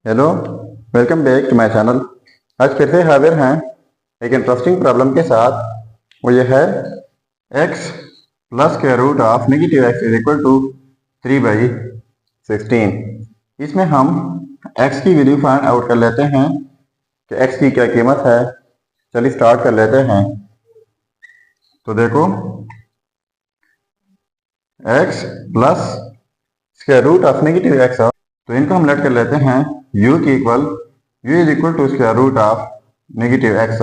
Hello, welcome back to my channel. आज फिर से हाजिर हैं एक इंटरेस्टिंग प्रॉब्लम के साथ। वो ये है x plus square root of negative x is equal to 3/16। इसमें हम x की वैल्यू फाइंड आउट कर लेते हैं कि x की क्या कीमत है। चलिए स्टार्ट कर लेते हैं। तो देखो, x plus square root of negative x, तो इनको हम लेट कर लेते हैं u की equal u is equal to square root of negative x.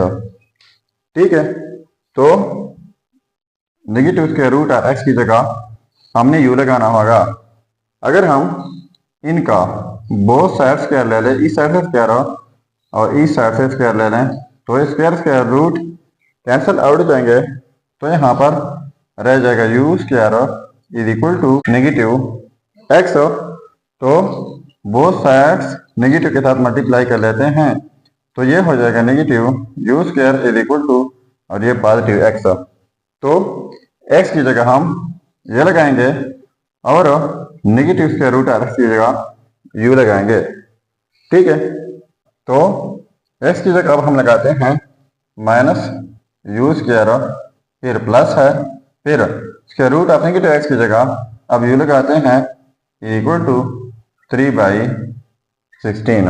ठीक है, तो negative square root of x की जगह हमने u लगाना होगा। अगर हम इनका बोथ साइड स्क्वायर ले लें, इस साइड से स्क्वायर और इस साइड से स्क्वायर ले लें, तो square square root cancel out हो जाएंगे। तो यहाँ पर रह जाएगा u square is equal to negative x. तो बोथ साइड्स नेगेटिव के साथ मल्टीप्लाई कर लेते हैं, तो ये हो जाएगा negative u square is equal to और ये पॉजिटिव एक्स। तो x की जगह हम ये लगाएंगे और नेगेटिव स्क्वायर रूट एक्स की जगह u लगाएंगे। ठीक है, तो x की जगह अब हम लगाते हैं माइनस u स्क्वायर, फिर प्लस है, फिर square root of negative x की जगह अब u लगाते हैं इक्वल टू 3/16।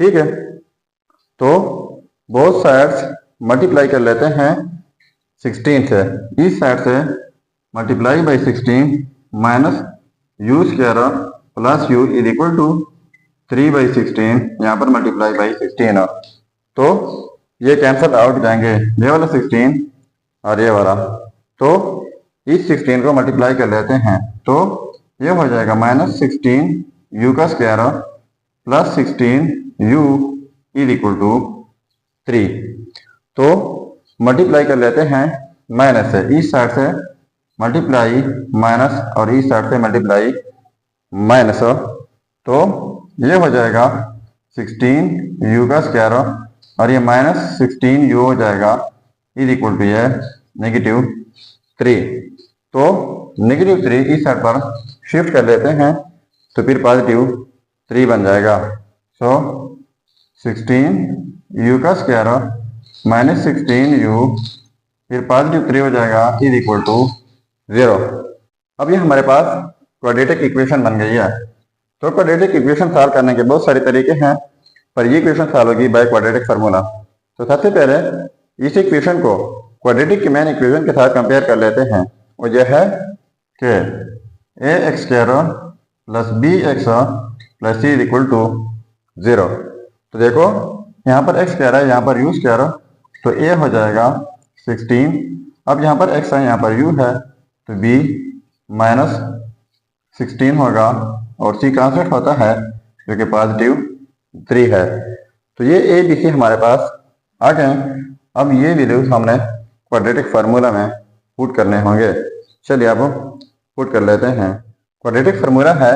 ठीक है, तो बोथ साइड्स मल्टीप्लाई कर लेते हैं 16 से। इस साइड से multiply by 16 minus u square plus u is equal to 3/16, यहाँ पर मल्टीप्लाई बाई 16। तो ये कैंसल आउट जाएंगे, ये वाला 16 और ये वाला। तो इस 16 को मल्टीप्लाई कर लेते हैं, तो ये हो जाएगा माइनस 16 u का square plus 16 u is equal to 3। तो मल्टीप्लाई कर लेते हैं माइनस से, इस साइड से मल्टीप्लाई माइनस और इस साइड से मल्टीप्लाई माइनस। तो ये हो जाएगा 16 u का स्क्वायर और ये माइनस 16 u हो जाएगा इज इक्वल टू ये नेगेटिव 3। तो नेगेटिव 3 इस साइड पर शिफ्ट कर लेते हैं, तो फिर पॉजिटिव 3 बन जाएगा। सो 16 u का स्क्वायर माइनस 16 u फिर पॉजिटिव 3 हो जाएगा इज इक्वल टू 0। अब ये हमारे पास क्वाड्रेटिक इक्वेशन बन गई है। तो क्वाड्रेटिक इक्वेशन सॉल्व करने के बहुत सारे तरीके हैं, पर ये इक्वेशन सॉल्व होगी बाय क्वाड्रेटिक फार्मूला। तो सबसे पहले इस इक्वेशन को क्वाड्रेटिक की मेन इक्वेशन के साथ कंपेयर कर लेते हैं। वो यह है कि ax square plus bx plus c is equal to 0। तो देखो, यहाँ पर x स्क्वायर है, यहाँ पर u स्क्वायर, तो a हो जाएगा 16। अब यहाँ पर x है, यहाँ पर u है, तो b माइनस 16 होगा और c कांस्टेंट होता है जो कि पॉजिटिव 3 है। तो ये a b c हमारे पास आ गए। अब ये वैल्यूज हमने क्वाड्रेटिक फार्मूला में पुट करने होंगे। चलिए अब पुट कर लेते हैं। क्वाड्रेटिक फार्मूला है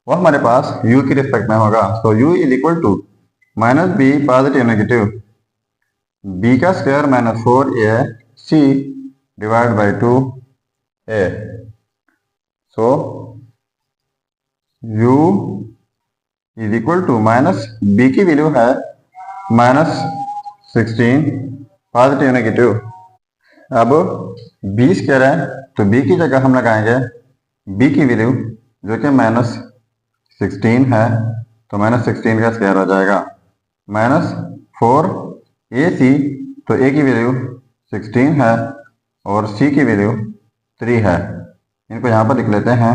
वो हमारे पास u की रिस्पेक्ट में होगा। तो u is equal to minus B positive negative b का square minus 4ac divide by 2a। So u is equal to minus b की वैल्यू है माइनस 16 पॉजिटिव नेगेटिव। अब b स्क्वायर है, तो b की जगह हम लगाएंगे b की वैल्यू जो कि माइनस 16 है, तो माइनस 16 का स्क्वायर हो जाएगा माइनस 4ac। तो a की वैल्यू 16 है और c की वैल्यू 3 है। इनको यहाँ पर लिख लेते हैं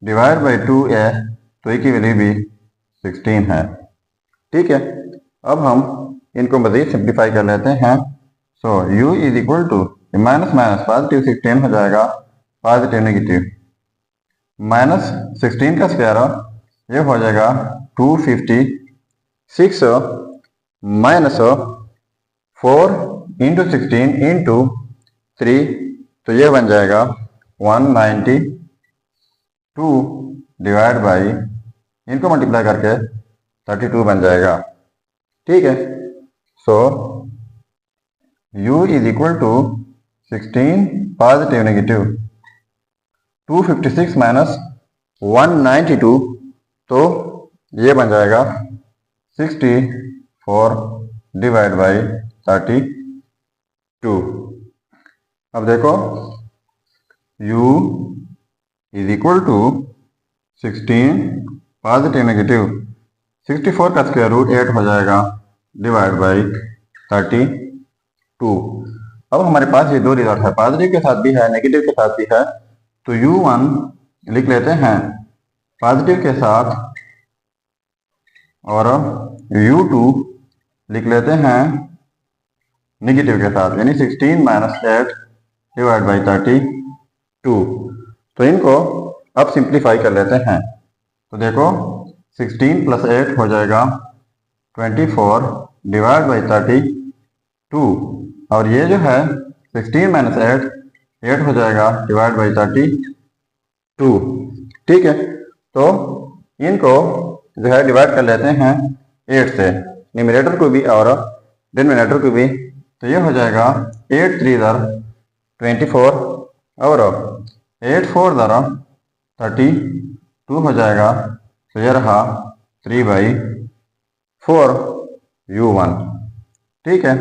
डिवाइड बाई 2a, तो a की वैल्यू भी 16 है। ठीक है, अब हम इनको मज़ीद सिंप्लीफाई कर लेते हैं। So u is equal to minus minus positive 16 हो जाएगा पॉजिटिव नेगेटिव, माइनस 16 का स्क्वायर ये हो जाएगा 256 माइनस 4 इंटू 16 इंटू 3, तो ये बन जाएगा 192 डिवाइड बाई, इनको मल्टीप्लाई करके 32 बन जाएगा। ठीक है, so u is equal to 16 positive negative 256 minus 192, तो ये बन जाएगा 64 डिवाइड बाई 32। अब देखो u is equal to 16 positive negative 64 का स्क्वायर रूट 8 हो जाएगा डिवाइड बाई 32। अब हमारे पास ये दो रिजल्ट है, पॉजिटिव के साथ भी है नेगेटिव के साथ भी है, तो u1 लिख लेते हैं पॉजिटिव के साथ और u2 लिख लेते हैं नेगेटिव के साथ, यानी 16 माइनस 8 डिवाइड बाई 32। तो इनको अब सिंप्लीफाई कर लेते हैं। तो देखो 16 प्लस 8 हो जाएगा 24 डिवाइड बाई 32, और ये जो है 16 माइनस 8 हो जाएगा डिवाइड बाई 32। ठीक है, तो इनको जो है डिवाइड कर लेते हैं 8 से, न्यूमरेटर को भी और डिनोमिनेटर को भी। तो ये हो जाएगा 8 3 24 और 8 4 32 हो जाएगा। तो ये रहा 3/4 u1। ठीक है,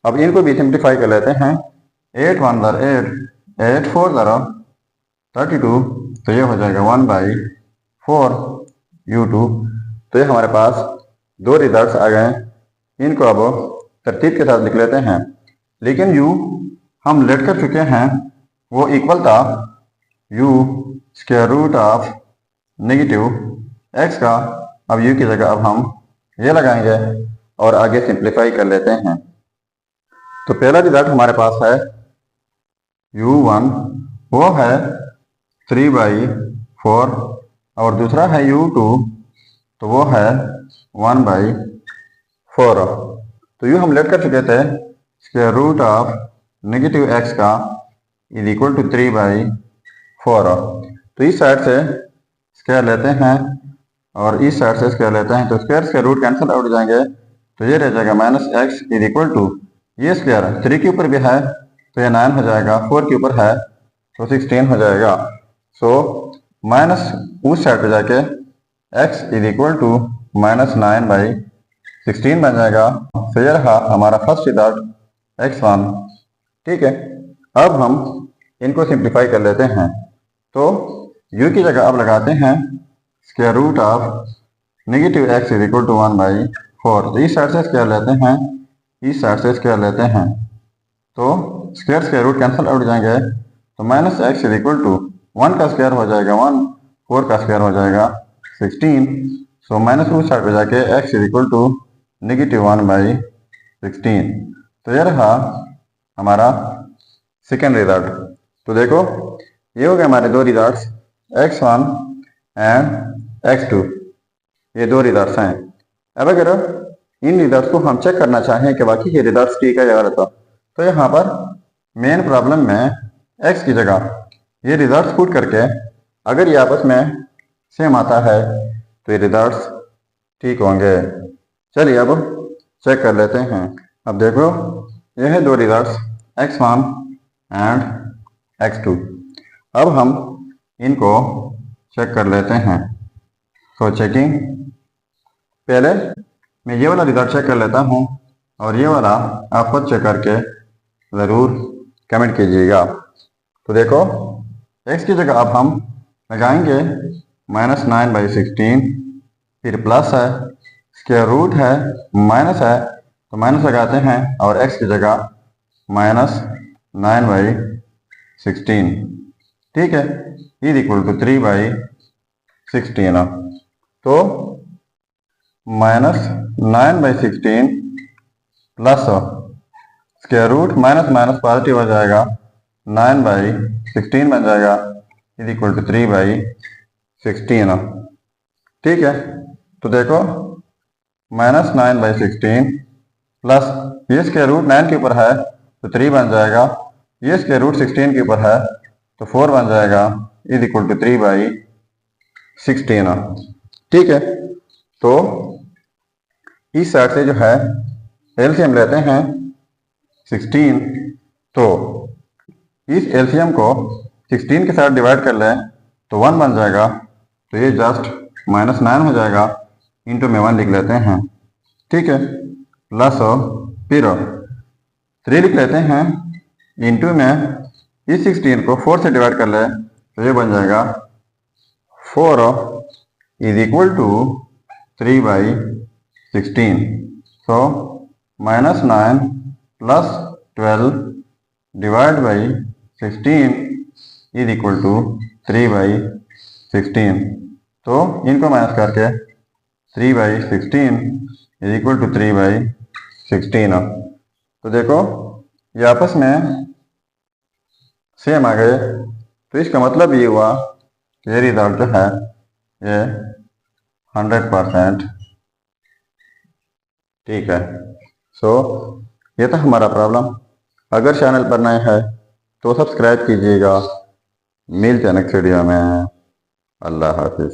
अब इनको भी सिंप्लीफाई कर लेते हैं। 8 1 8 8 4 32, तो ये हो जाएगा 1/4 u2। तो ये हमारे पास दो रिजल्ट्स आ गए। इनको अब तरतीब के साथ लिख लेते हैं, लेकिन u हम लेट कर चुके हैं, वो इक्वल था u square root of negative x का। अब u की जगह अब हम ये लगाएंगे और आगे सिंप्लीफाई कर लेते हैं। तो पहला रिजल्ट हमारे पास है u1, वो है 3/4, और दूसरा है u2, तो वो है 1/4। तो u हम लेट कर चुके थे square root of negative x का इज इक्वल टू 3/4। तो इस साइड से स्क्वायर लेते हैं और इस साइड से स्क्वायर लेते हैं, तो स्क्वायर के रूट कैंसिल आउट जाएंगे, तो ये रह जाएगा minus x is equal to, ये स्क्वायर 3 के ऊपर भी है तो ये 9 हो जाएगा, 4 के ऊपर है तो 16 हो जाएगा। सो माइनस उस साइड पे जाके x इज इक्वल टू -9/16 बन जाएगा। तो ये रहा हमारा फर्स्ट रिजल्ट x1। ठीक है, अब हम इनको सिंप्लीफाई कर लेते हैं। तो u की जगह अब लगाते हैं square root of negative x is equal to 1/4। तो इस साइड से स्क्वायर लेते हैं, इस साइड से स्क्वायर लेते हैं, तो स्क्वायर रूट कैंसिल आउट जाएंगे, तो minus x is equal to 1 का स्क्वायर हो जाएगा 1, 4 का स्क्वायर हो जाएगा 16। सो माइनस उस साइड पे जाके x इज इक्वल टू -1/16। तो ये रहा हमारा सेकेंड रिजल्ट। तो देखो ये हो गए हमारे दो रिजल्ट्स x1 एंड x2, ये दो रिजल्ट्स हैं। अब अगर इन रिजल्ट्स को हम चेक करना चाहें कि बाकी ये रिजल्ट्स ठीक है या गलत, तो यहाँ पर मेन प्रॉब्लम में x की जगह ये रिजल्ट्स पुट करके अगर ये आपस में सेम आता है तो ये रिजल्ट्स ठीक होंगे। चलिए अब चेक कर लेते हैं। अब देखो ये है दो रिजल्ट्स x1 एंड x2। अब हम इनको चेक कर लेते हैं। सो चेकिंग, पहले मैं ये वाला रिजल्ट चेक कर लेता हूँ और ये वाला आप खुद चेक करके ज़रूर कमेंट कीजिएगा। तो देखो x की जगह अब हम लगाएंगे -9/16, फिर प्लस है, स्क्वायर रूट है, माइनस है, तो माइनस लगाते हैं और x की जगह -9/16। ठीक है, इज इक्वल टू 3/16। तो -9/16 plus square root minus minus positive हो जाएगा 9/16 बन जाएगा, इज इक्वल टू 3/16। ठीक है, तो देखो -9/16 प्लस ये स्क्वायर रूट 9 के ऊपर है तो 3 बन जाएगा, ये स्क्वायर रूट 16 के ऊपर है तो 4 बन जाएगा, इज इक्वल टू 3/16। ठीक है, तो इस साइड से जो है एलसीएम लेते हैं 16, तो इस एलसीएम को 16 के साथ डिवाइड कर लें तो 1 बन जाएगा, तो ये जस्ट -9 हो जाएगा, इंटू में 1 लिख लेते हैं, ठीक है, प्लस फिर 3 लिख लेते हैं, इंटू में इस 16 को 4 से डिवाइड कर ले तो ये बन जाएगा 4 is equal to 3/16। So -9 plus 12 divide by 16 is equal to 3/16। तो इनको माइनस करके 3/16 इज इक्वल टू 3/16। तो देखो ये आपस में सेम आ गए, तो इसका मतलब ये हुआ कि ये रिजल्ट जो है ये 100% ठीक है। सो ये था हमारा प्रॉब्लम। अगर चैनल पर नए हैं तो सब्सक्राइब कीजिएगा। मिलते हैं नेक्स्ट वीडियो में। अल्लाह हाफिज़।